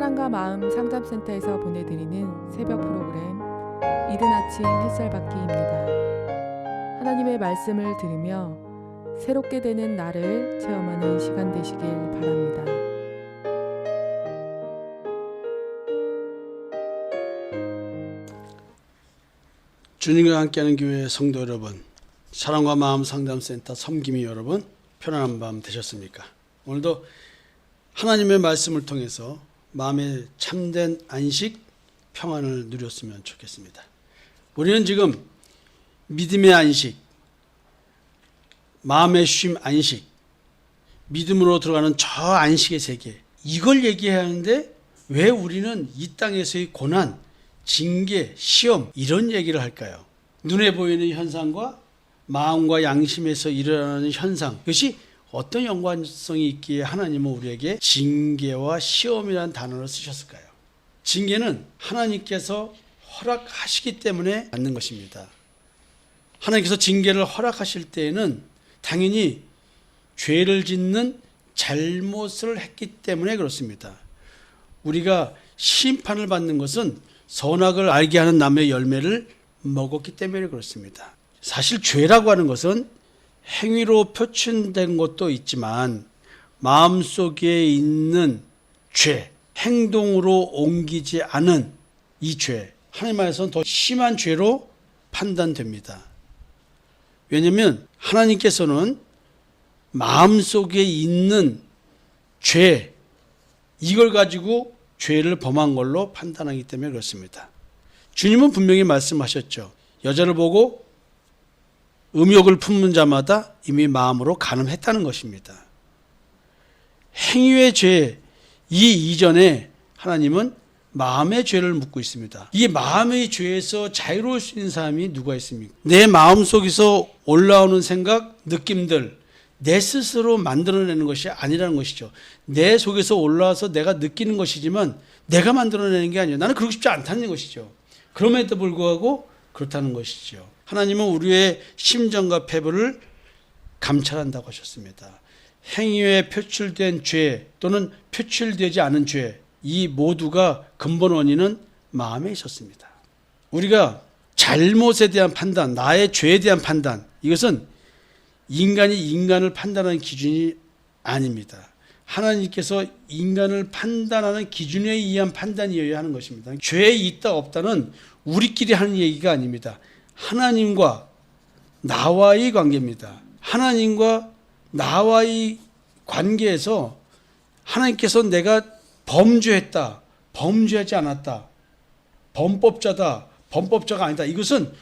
사랑과 마음 상담센터에서 보내드리는 새벽 프로그램 이른 아침 햇살 받기입니다. 하나님의 말씀을 들으며 새롭게 되는 나를 체험하는 시간 되시길 바랍니다. 주님과 함께하는 교회 성도 여러분, 사랑과 마음 상담센터 섬김이 여러분, 편안한 밤 되셨습니까? 오늘도 하나님의 말씀을 통해서 마음의 참된 안식, 평안을 누렸으면 좋겠습니다. 우리는 지금 믿음의 안식, 마음의 쉼 안식, 믿음으로 들어가는 저 안식의 세계, 이걸 얘기해야 하는데 왜 우리는 이 땅에서의 고난, 징계, 시험 이런 얘기를 할까요? 눈에 보이는 현상과 마음과 양심에서 일어나는 현상, 그것이 어떤 연관성이 있기에 하나님은 우리에게 징계와 시험이라는 단어를 쓰셨을까요? 징계는 하나님께서 허락하시기 때문에 맞는 것입니다. 하나님께서 징계를 허락하실 때에는 당연히 죄를 짓는 잘못을 했기 때문에 그렇습니다. 우리가 심판을 받는 것은 선악을 알게 하는 나무의 열매를 먹었기 때문에 그렇습니다. 사실 죄라고 하는 것은 행위로 표출된 것도 있지만 마음속에 있는 죄, 행동으로 옮기지 않은 이 죄, 하나님 안에서는 더 심한 죄로 판단됩니다. 왜냐하면 하나님께서는 마음속에 있는 죄, 이걸 가지고 죄를 범한 걸로 판단하기 때문에 그렇습니다. 주님은 분명히 말씀하셨죠. 여자를 보고 음욕을 품는 자마다 이미 마음으로 간음했다는 것입니다. 행위의 죄, 이 이전에 하나님은 마음의 죄를 묻고 있습니다. 이 마음의 죄에서 자유로울 수 있는 사람이 누가 있습니까? 내 마음속에서 올라오는 생각, 느낌들, 내 스스로 만들어내는 것이 아니라는 것이죠. 내 속에서 올라와서 내가 느끼는 것이지만 내가 만들어내는 게 아니에요. 나는 그러고 싶지 않다는 것이죠. 그럼에도 불구하고 그렇다는 것이죠. 하나님은 우리의 심정과 패배를 감찰한다고 하셨습니다. 행위에 표출된 죄 또는 표출되지 않은 죄, 이 모두가 근본 원인은 마음에 있었습니다. 우리가 잘못에 대한 판단, 나의 죄에 대한 판단, 이것은 인간이 인간을 판단하는 기준이 아닙니다. 하나님께서 인간을 판단하는 기준에 의한 판단이어야 하는 것입니다. 죄에 있다 없다는 우리끼리 하는 얘기가 아닙니다. 하나님과 나와의 관계입니다. 하나님과 나와의 관계에서 하나님께서 내가 범죄했다, 범죄하지 않았다, 범법자다, 범법자가 아니다. 이것은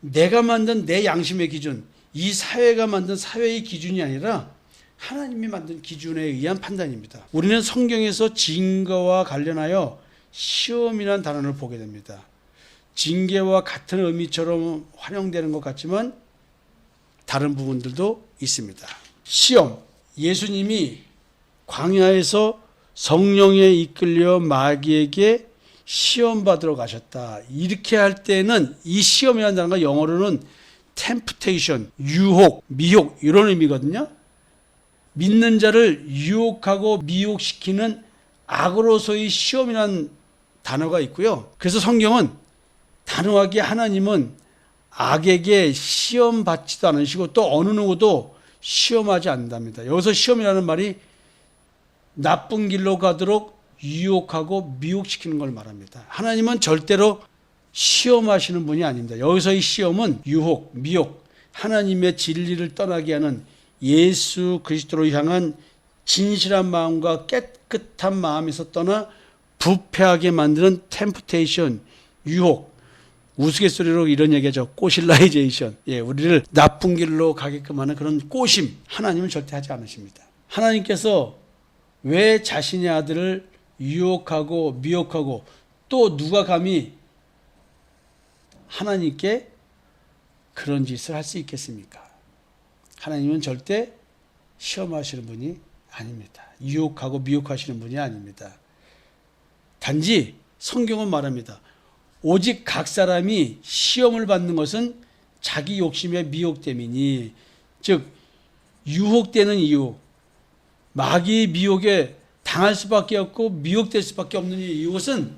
내가 만든 내 양심의 기준, 이 사회가 만든 사회의 기준이 아니라 하나님이 만든 기준에 의한 판단입니다. 우리는 성경에서 징계와 관련하여 시험이라는 단어를 보게 됩니다. 징계와 같은 의미처럼 활용되는 것 같지만 다른 부분들도 있습니다. 시험, 예수님이 광야에서 성령에 이끌려 마귀에게 시험 받으러 가셨다. 이렇게 할 때는 이 시험이라는 단어가 영어로는 temptation, 유혹, 미혹 이런 의미거든요. 믿는 자를 유혹하고 미혹시키는 악으로서의 시험이라는 단어가 있고요. 그래서 성경은 단호하게 하나님은 악에게 시험 받지도 않으시고 또 어느 누구도 시험하지 않는답니다. 여기서 시험이라는 말이 나쁜 길로 가도록 유혹하고 미혹시키는 걸 말합니다. 하나님은 절대로 시험하시는 분이 아닙니다. 여기서의 시험은 유혹, 미혹, 하나님의 진리를 떠나게 하는 예수 그리스도로 향한 진실한 마음과 깨끗한 마음에서 떠나 부패하게 만드는 템프테이션, 유혹, 우스갯소리로 이런 얘기하죠. 꼬실라이제이션. 예, 우리를 나쁜 길로 가게끔 하는 그런 꼬심. 하나님은 절대 하지 않으십니다. 하나님께서 왜 자신의 아들을 유혹하고 미혹하고 또 누가 감히 하나님께 그런 짓을 할 수 있겠습니까? 하나님은 절대 시험하시는 분이 아닙니다. 유혹하고 미혹하시는 분이 아닙니다. 단지 성경은 말합니다. 오직 각 사람이 시험을 받는 것은 자기 욕심에 미혹됨이니, 즉 유혹되는 이유, 마귀의 미혹에 당할 수밖에 없고 미혹될 수밖에 없는 이것은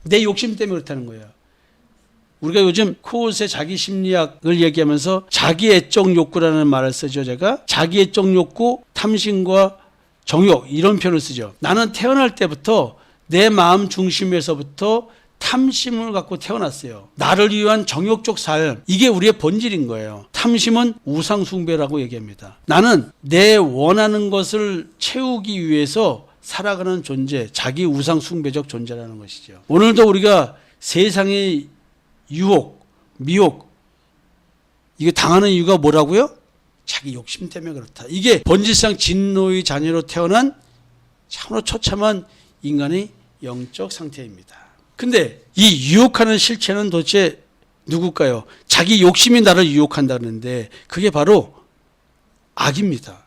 내 욕심 때문에 그렇다는 거예요. 우리가 요즘 코웃의 자기 심리학을 얘기하면서 자기 애적 욕구라는 말을 쓰죠. 제가 자기 애적 욕구, 탐심과 정욕 이런 표현을 쓰죠. 나는 태어날 때부터 내 마음 중심에서부터 탐심을 갖고 태어났어요. 나를 위한 정욕적 삶, 이게 우리의 본질인 거예요. 탐심은 우상 숭배라고 얘기합니다. 나는 내 원하는 것을 채우기 위해서 살아가는 존재, 자기 우상 숭배적 존재라는 것이죠. 오늘도 우리가 세상의 유혹, 미혹, 이게 당하는 이유가 뭐라고요? 자기 욕심 때문에 그렇다. 이게 본질상 진노의 자녀로 태어난 참으로 처참한 인간의 영적 상태입니다. 근데 이 유혹하는 실체는 도대체 누굴까요? 자기 욕심이 나를 유혹한다는데 그게 바로 악입니다.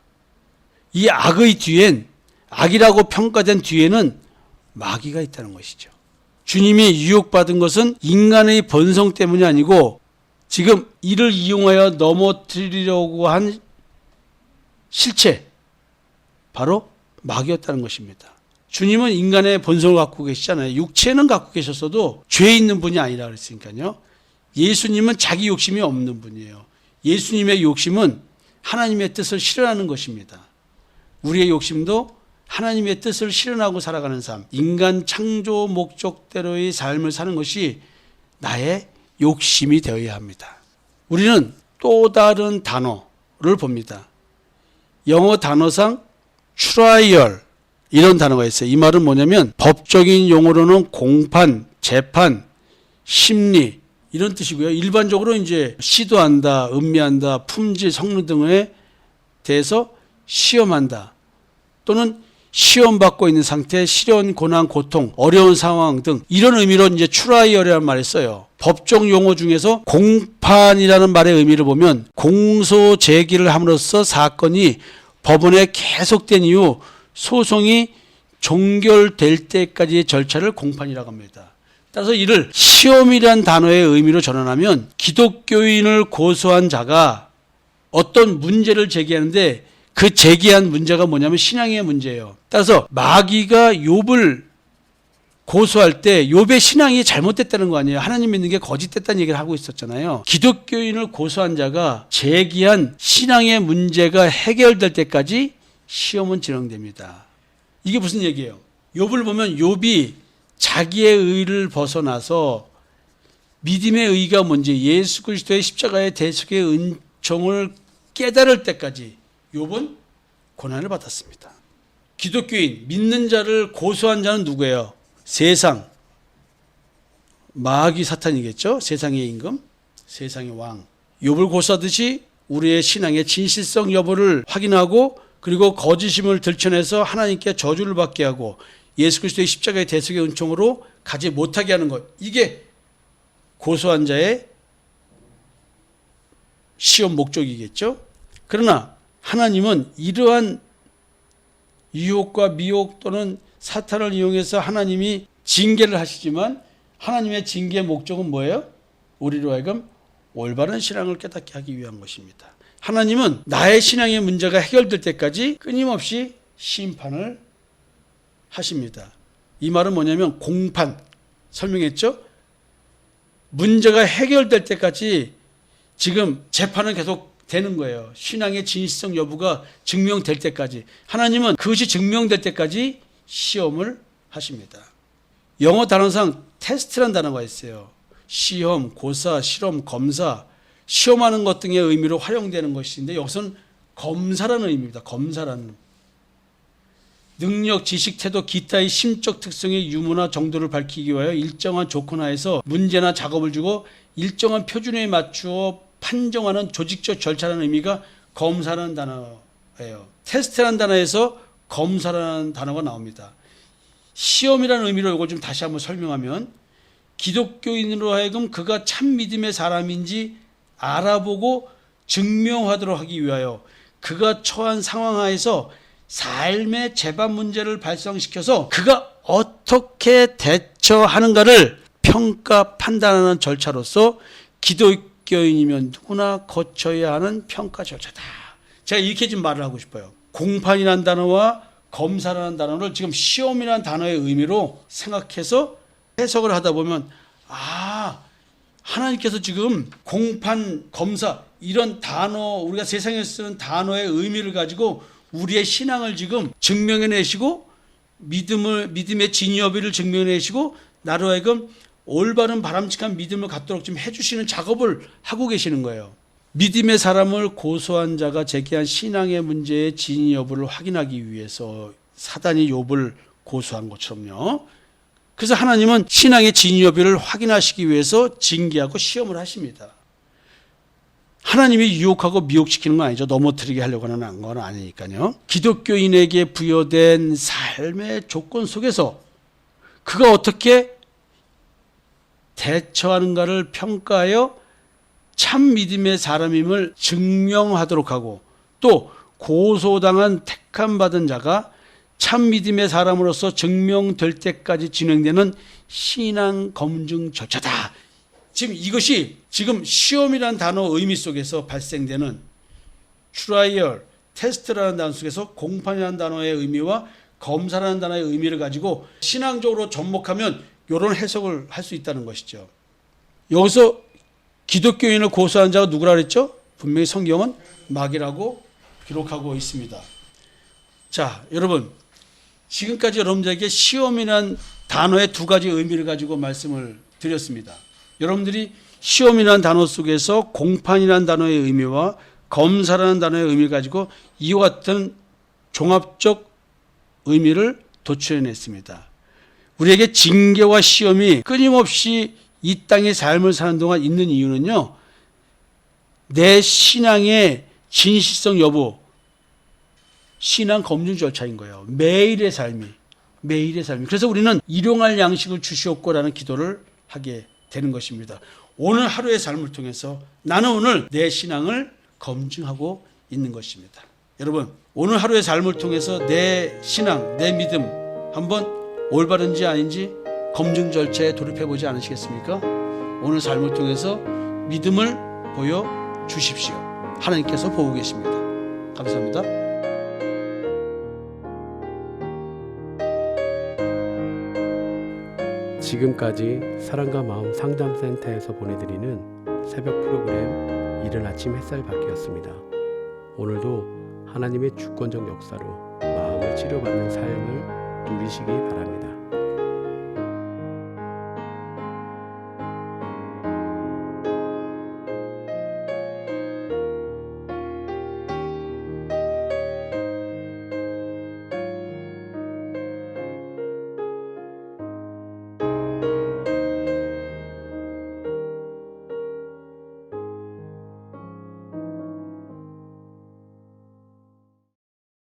이 악의 뒤엔, 악이라고 평가된 뒤에는 마귀가 있다는 것이죠. 주님이 유혹받은 것은 인간의 본성 때문이 아니고 지금 이를 이용하여 넘어뜨리려고 한 실체, 바로 마귀였다는 것입니다. 주님은 인간의 본성을 갖고 계시잖아요. 육체는 갖고 계셨어도 죄 있는 분이 아니라 그랬으니까요. 예수님은 자기 욕심이 없는 분이에요. 예수님의 욕심은 하나님의 뜻을 실현하는 것입니다. 우리의 욕심도 하나님의 뜻을 실현하고 살아가는 삶, 인간 창조 목적대로의 삶을 사는 것이 나의 욕심이 되어야 합니다. 우리는 또 다른 단어를 봅니다. 영어 단어상 trial 이런 단어가 있어요. 이 말은 뭐냐면 법적인 용어로는 공판, 재판, 심리 이런 뜻이고요. 일반적으로 이제 시도한다, 음미한다, 품질, 성능 등에 대해서 시험한다 또는 시험받고 있는 상태, 시련, 고난, 고통, 어려운 상황 등 이런 의미로 이제 트라이얼이라는 말을 써요. 법적 용어 중에서 공판이라는 말의 의미를 보면 공소 제기를 함으로써 사건이 법원에 계속된 이후 소송이 종결될 때까지의 절차를 공판이라고 합니다. 따라서 이를 시험이란 단어의 의미로 전환하면 기독교인을 고소한 자가 어떤 문제를 제기하는데 그 제기한 문제가 뭐냐면 신앙의 문제예요. 따라서 마귀가 욥을 고소할 때 욥의 신앙이 잘못됐다는 거 아니에요. 하나님 믿는 게 거짓됐다는 얘기를 하고 있었잖아요. 기독교인을 고소한 자가 제기한 신앙의 문제가 해결될 때까지 시험은 진행됩니다. 이게 무슨 얘기예요? 욥을 보면 욥이 자기의 의를 벗어나서 믿음의 의가 뭔지 예수 그리스도의 십자가의 대속의 은총을 깨달을 때까지 욥은 고난을 받았습니다. 기독교인, 믿는 자를 고소한 자는 누구예요? 세상, 마귀 사탄이겠죠? 세상의 임금, 세상의 왕. 욥을 고소하듯이 우리의 신앙의 진실성 여부를 확인하고 그리고 거짓임을 들춰내서 하나님께 저주를 받게 하고 예수 그리스도의 십자가의 대속의 은총으로 가지 못하게 하는 것. 이게 고소한 자의 시험 목적이겠죠? 그러나 하나님은 이러한 유혹과 미혹 또는 사탄을 이용해서 하나님이 징계를 하시지만 하나님의 징계의 목적은 뭐예요? 우리로 하여금 올바른 신앙을 깨닫게 하기 위한 것입니다. 하나님은 나의 신앙의 문제가 해결될 때까지 끊임없이 심판을 하십니다. 이 말은 뭐냐면 공판, 설명했죠? 문제가 해결될 때까지 지금 재판은 계속 되는 거예요. 신앙의 진실성 여부가 증명될 때까지. 하나님은 그것이 증명될 때까지 시험을 하십니다. 영어 단어상 테스트라는 단어가 있어요. 시험, 고사, 실험, 검사, 시험하는 것 등의 의미로 활용되는 것인데 여기서는 검사라는 의미입니다. 검사라는. 능력, 지식, 태도, 기타의 심적 특성의 유무나 정도를 밝히기 위하여 일정한 조건 하에서 문제나 작업을 주고 일정한 표준에 맞추어 판정하는 조직적 절차라는 의미가 검사라는 단어예요. 테스트라는 단어에서 검사라는 단어가 나옵니다. 시험이라는 의미로 이걸 좀 다시 한번 설명하면 기독교인으로 하여금 그가 참 믿음의 사람인지 알아보고 증명하도록 하기 위하여 그가 처한 상황 하에서 삶의 재반 문제를 발생시켜서 그가 어떻게 대처하는가를 평가 판단하는 절차로서 기독교인이면 누구나 거쳐야 하는 평가 절차다. 제가 이렇게 좀 말을 하고 싶어요. 공판이라는 단어와 검사라는 단어를 지금 시험이라는 단어의 의미로 생각해서 해석을 하다 보면 하나님께서 지금 공판, 검사 이런 단어, 우리가 세상에 쓰는 단어의 의미를 가지고 우리의 신앙을 지금 증명해내시고 믿음의 진여비를 증명해내시고 나로 하여금 올바른 바람직한 믿음을 갖도록 좀 해주시는 작업을 하고 계시는 거예요. 믿음의 사람을 고소한 자가 제기한 신앙의 문제의 진위 여부를 확인하기 위해서 사단이 욥을 고소한 것처럼요. 그래서 하나님은 신앙의 진위 여부를 확인하시기 위해서 징계하고 시험을 하십니다. 하나님이 유혹하고 미혹시키는 건 아니죠. 넘어뜨리게 하려고 하는 건 아니니까요. 기독교인에게 부여된 삶의 조건 속에서 그가 어떻게 대처하는가를 평가하여 참 믿음의 사람임을 증명하도록 하고 또 고소당한 택함받은 자가 참 믿음의 사람으로서 증명될 때까지 진행되는 신앙 검증 절차다. 지금 이것이 지금 시험이라는 단어 의미 속에서 발생되는 트라이얼, 테스트라는 단어 속에서 공판이라는 단어의 의미와 검사라는 단어의 의미를 가지고 신앙적으로 접목하면 이런 해석을 할 수 있다는 것이죠. 여기서 기독교인을 고소한 자가 누구라 그랬죠? 분명히 성경은 마귀라고 기록하고 있습니다. 자, 여러분, 지금까지 여러분들에게 시험이란 단어의 두 가지 의미를 가지고 말씀을 드렸습니다. 여러분들이 시험이라는 단어 속에서 공판이라는 단어의 의미와 검사라는 단어의 의미를 가지고 이와 같은 종합적 의미를 도출해냈습니다. 우리에게 징계와 시험이 끊임없이 이 땅의 삶을 사는 동안 있는 이유는요, 내 신앙의 진실성 여부, 신앙 검증 절차인 거예요. 매일의 삶이. 그래서 우리는 일용할 양식을 주시옵고라는 기도를 하게 되는 것입니다. 오늘 하루의 삶을 통해서 나는 오늘 내 신앙을 검증하고 있는 것입니다. 여러분, 오늘 하루의 삶을 통해서 내 신앙, 내 믿음 한번 올바른지 아닌지 검증 절차에 돌입해보지 않으시겠습니까? 오늘 삶을 통해서 믿음을 보여주십시오. 하나님께서 보고 계십니다. 감사합니다. 지금까지 사랑과 마음 상담센터에서 보내드리는 새벽 프로그램 이른 아침 햇살 받기였습니다. 오늘도 하나님의 주권적 역사로 마음을 치료받는 삶을 누리시기 바랍니다.